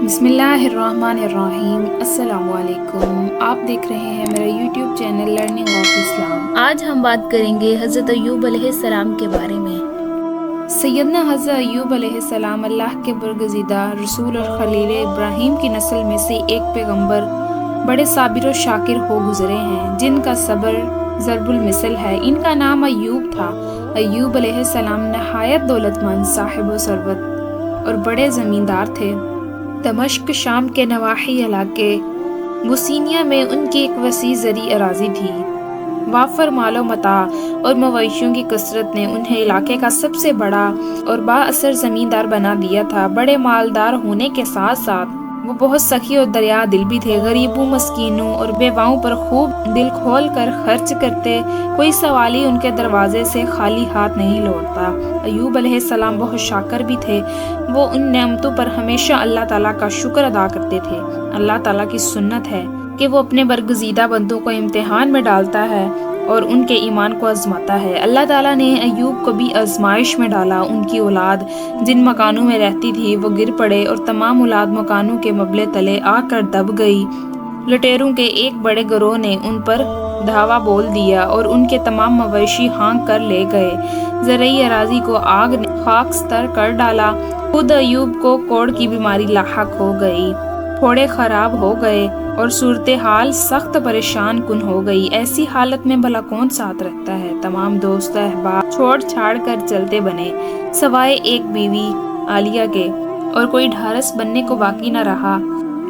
بسم اللہ الرحمن الرحیم۔ السلام علیکم، آپ دیکھ رہے ہیں میرا یوٹیوب چینل لرننگ آف اسلام۔ آج ہم بات کریں گے حضرت ایوب علیہ السلام کے بارے میں۔ سیدنا حضرت ایوب علیہ السلام اللہ کے برگزیدہ رسول اور خلیل ابراہیم کی نسل میں سے ایک پیغمبر بڑے صابر و شاکر ہو گزرے ہیں، جن کا صبر ضرب المثل ہے۔ ان کا نام ایوب تھا۔ ایوب علیہ السلام نہایت دولت مند، صاحب و ثروت اور بڑے زمیندار تھے۔ دمشق شام کے نواحی علاقے بوسینیا میں ان کی ایک وسیع زرعی اراضی تھی۔ وافر مال و متاع اور مویشیوں کی کثرت نے انہیں علاقے کا سب سے بڑا اور با اثر زمیندار بنا دیا تھا۔ بڑے مالدار ہونے کے ساتھ ساتھ وہ بہت سخی اور دریا دل بھی تھے۔ غریبوں، مسکینوں اور بیواؤں پر خوب دل کھول کر خرچ کرتے، کوئی سوالی ان کے دروازے سے خالی ہاتھ نہیں لوٹتا۔ ایوب علیہ السلام بہت شاکر بھی تھے۔ وہ ان نعمتوں پر ہمیشہ اللہ تعالیٰ کا شکر ادا کرتے تھے۔ اللہ تعالیٰ کی سنت ہے کہ وہ اپنے برگزیدہ بندوں کو امتحان میں ڈالتا ہے اور ان کے ایمان کو آزماتا ہے۔ اللہ تعالیٰ نے ایوب کو بھی آزمائش میں ڈالا۔ ان کی اولاد جن مکانوں میں رہتی تھی وہ گر پڑے اور تمام اولاد مکانوں کے مبلے تلے آ کر دب گئی۔ لٹیروں کے ایک بڑے گروہ نے ان پر دھاوا بول دیا اور ان کے تمام مویشی ہانک کر لے گئے۔ زرعی اراضی کو آگ نے خاکستر کر ڈالا۔ خود ایوب کو کوڑ کی بیماری لاحق ہو گئی، پھوڑے خراب ہو گئے اور صورتحال سخت پریشان کن ہو گئی۔ ایسی حالت میں بھلا کون ساتھ رکھتا ہے؟ تمام دوست احباب چھوڑ چھاڑ کر چلتے بنے، سوائے ایک بیوی عالیہ کے، اور کوئی ڈھارس بننے کو باقی نہ رہا۔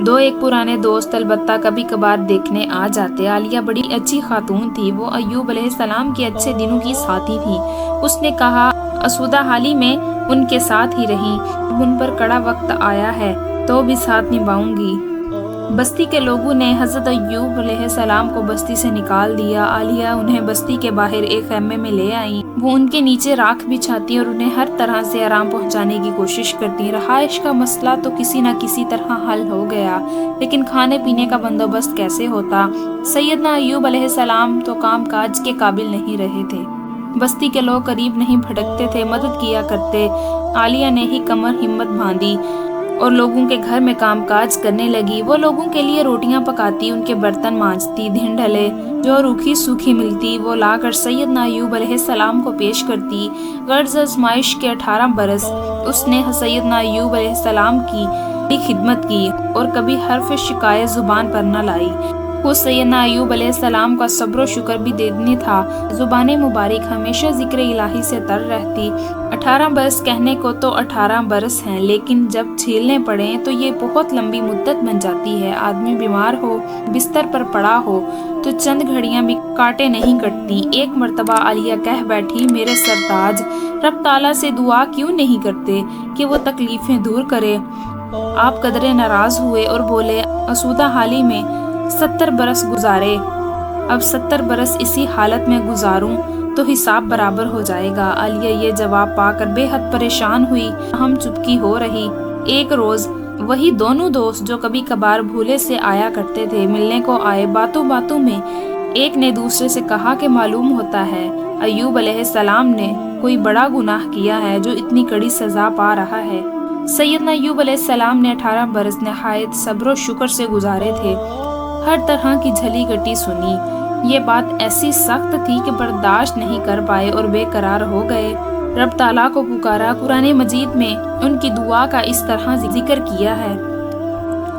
دو ایک پرانے دوست البتہ کبھی کبھار دیکھنے آ جاتے۔ عالیہ بڑی اچھی خاتون تھی۔ وہ ایوب علیہ السلام کے اچھے دنوں کی ساتھی تھی۔ اس نے کہا، آسودہ حالی میں ان کے ساتھ ہی رہیں، اب ان پر کڑا وقت آیا ہے تو بھی ساتھ نبھاؤں گی۔ بستی کے لوگوں نے حضرت ایوب علیہ السلام کو بستی سے نکال دیا۔ عالیہ انہیں بستی کے باہر ایک خیمے میں لے آئیں۔ وہ ان کے نیچے راکھ بچھاتی اور انہیں ہر طرح سے آرام پہنچانے کی کوشش کرتی۔ رہائش کا مسئلہ تو کسی نہ کسی طرح حل ہو گیا، لیکن کھانے پینے کا بندوبست کیسے ہوتا؟ سیدنا ایوب علیہ السلام تو کام کاج کے قابل نہیں رہے تھے۔ بستی کے لوگ قریب نہیں بھٹکتے تھے، مدد کیا کرتے۔ عالیہ نے ہی کمر ہمت باندھی اور لوگوں کے گھر میں کام کاج کرنے لگی۔ وہ لوگوں کے لیے روٹیاں پکاتی، ان کے برتن مانجتی، دن ڈھلے جو روکھی سوکھی ملتی وہ لا کر سیدنا ایوب علیہ السلام کو پیش کرتی۔ غرض آزمائش کے 18 برس اس نے سیدنا ایوب علیہ السلام کی خدمت کی اور کبھی حرف شکایت زبان پر نہ لائی۔ خود سیدنا ایوب علیہ السلام کا صبر و شکر بھی دیدنی تھا۔ زبان مبارک ہمیشہ ذکر الہی سے تر رہتی۔ 18 برس کہنے کو تو 18 برس ہیں، لیکن جب چھیلنے پڑیں تو یہ بہت لمبی مدت بن جاتی ہے۔ آدمی بیمار ہو، بستر پر پڑا ہو تو چند گھڑیاں بھی کاٹے نہیں کٹتی۔ ایک مرتبہ عالیہ کہہ بیٹھی، میرے سرتاج، رب تعالیٰ سے دعا کیوں نہیں کرتے کہ وہ تکلیفیں دور کرے؟ آپ قدرے ناراض ہوئے اور بولے، آسودہ حالی میں 70 برس گزارے، اب 70 برس اسی حالت میں گزاروں تو حساب برابر ہو جائے گا۔ عالیہ یہ جواب پا کر بے حد پریشان ہوئی۔ ہم چپکی ہو رہی۔ ایک روز وہی دونوں دوست جو کبھی کبھار بھولے سے آیا کرتے تھے ملنے کو آئے۔ باتوں باتوں میں ایک نے دوسرے سے کہا کہ معلوم ہوتا ہے ایوب علیہ السلام نے کوئی بڑا گناہ کیا ہے جو اتنی کڑی سزا پا رہا ہے۔ سیدنا ایوب علیہ السلام نے 18 برس نہایت صبر و شکر سے گزارے تھے، ہر طرح کی جھلی گٹی سنی۔ یہ بات ایسی سخت تھی کہ برداشت نہیں کر پائے اور بے قرار ہو گئے۔ رب تعالیٰ کو پکارا۔ قرآن مجید میں ان کی دعا کا اس طرح ذکر کیا ہے،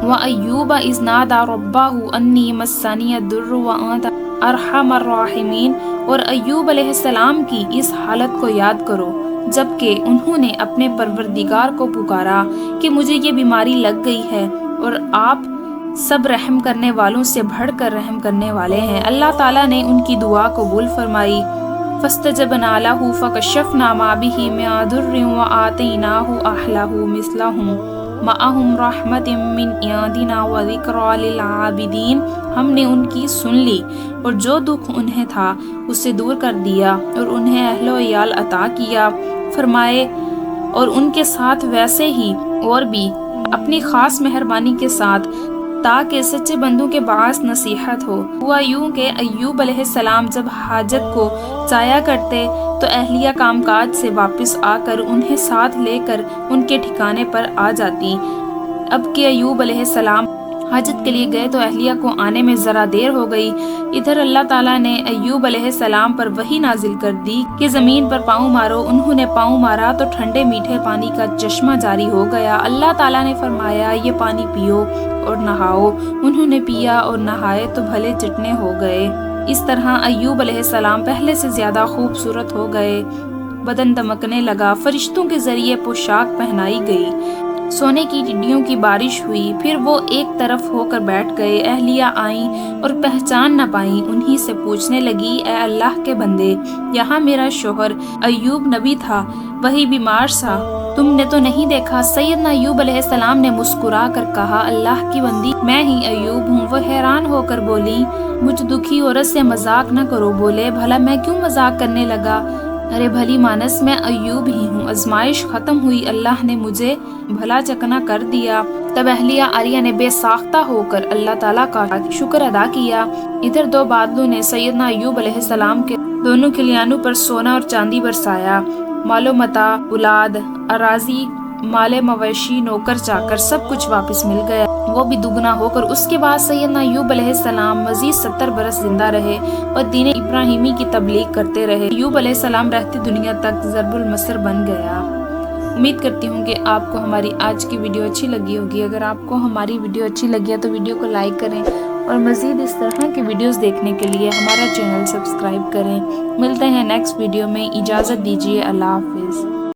وَأَيُّوبَ إِذْ نَادَىٰ رَبَّهُ أَنِّي مَسَّنِيَ الضُّرُّ وَأَنتَ أَرْحَمُ الرَّاحِمِينَ۔ اور ایوب علیہ السلام کی اس حالت کو یاد کرو جبکہ انہوں نے اپنے پروردگار کو پکارا کہ مجھے یہ بیماری لگ گئی ہے اور آپ سب رحم کرنے والوں سے بڑھ کر رحم کرنے والے ہیں۔ اللہ تعالیٰ نے ان کی دعا قبول فرمائی۔ فاستجبنا له فکشفنا ما به من ضر وآتیناہ اہلہ مثلہم معہم رحمۃ من عندنا وذکریٰ للعابدین۔ ہم نے ان کی سن لی اور جو دکھ انہیں تھا اسے دور کر دیا اور انہیں اہل و عیال عطا کیا۔ فرمائے اور ان کے ساتھ ویسے ہی اور بھی اپنی خاص مہربانی کے ساتھ، تاکہ سچے بندوں کے باعث نصیحت ہو۔ ہوا یوں کہ ایوب علیہ السلام جب حاجت کو جایا کرتے تو اہلیہ کام کاج سے واپس آ کر انہیں ساتھ لے کر ان کے ٹھکانے پر آ جاتی۔ اب کہ ایوب علیہ السلام حاجت کے لیے گئے تو اہلیہ کو آنے میں ذرا دیر ہو گئی۔ ادھر اللہ تعالیٰ نے ایوب علیہ السلام پر وحی نازل کر دی کہ زمین پر پاؤں مارو۔ انہوں نے پاؤں مارا تو ٹھنڈے میٹھے پانی کا چشمہ جاری ہو گیا۔ اللہ تعالیٰ نے فرمایا یہ پانی پیو اور نہاؤ۔ انہوں نے پیا اور نہائے تو بھلے چٹنے ہو گئے۔ اس طرح ایوب علیہ السلام پہلے سے زیادہ خوبصورت ہو گئے۔ بدن دمکنے لگا، فرشتوں کے ذریعے پوشاک پہنائی گئی، سونے کی ٹڈیوں کی بارش ہوئی۔ پھر وہ ایک طرف ہو کر بیٹھ گئے۔ اہلیہ آئیں اور پہچان نہ پائیں، انہی سے پوچھنے لگی اے اللہ کے بندے، یہاں میرا شوہر ایوب نبی تھا، وہی بیمار سا، تم نے تو نہیں دیکھا؟ سیدنا ایوب علیہ السلام نے مسکرا کر کہا اللہ کی بندی میں ہی ایوب ہوں۔ وہ حیران ہو کر بولی مجھ دکھی عورت سے مذاق نہ کرو۔ بولے بھلا میں کیوں مذاق کرنے لگا؟ ارے بھلی مانس میں ایوب ہی ہوں۔ آزمائش ختم ہوئی، اللہ نے مجھے بھلا چکنا کر دیا۔ تب اہلیہ آریہ نے بے ساختہ ہو کر اللہ تعالیٰ کا شکر ادا کیا۔ ادھر دو بادلوں نے سیدنا ایوب علیہ السلام کے دونوں کلیانوں پر سونا اور چاندی برسایا۔ مال و متاع، اولاد، اراضی، مال مویشی، نوکر چاکر سب کچھ واپس مل گیا، وہ بھی دگنا ہو کر۔ اس کے بعد سیدنا ایوب علیہ السلام مزید 70 برس زندہ رہے اور دین ابراہیمی کی تبلیغ کرتے رہے۔ ایوب علیہ السلام رہتی دنیا تک ضرب المثل بن گیا۔ امید کرتی ہوں کہ آپ کو ہماری آج کی ویڈیو اچھی لگی ہوگی۔ اگر آپ کو ہماری ویڈیو اچھی لگی ہے تو ویڈیو کو لائک کریں اور مزید اس طرح کی ویڈیوز دیکھنے کے لیے ہمارا چینل سبسکرائب کریں۔ ملتے ہیں نیکسٹ ویڈیو میں، اجازت دیجیے، اللہ حافظ۔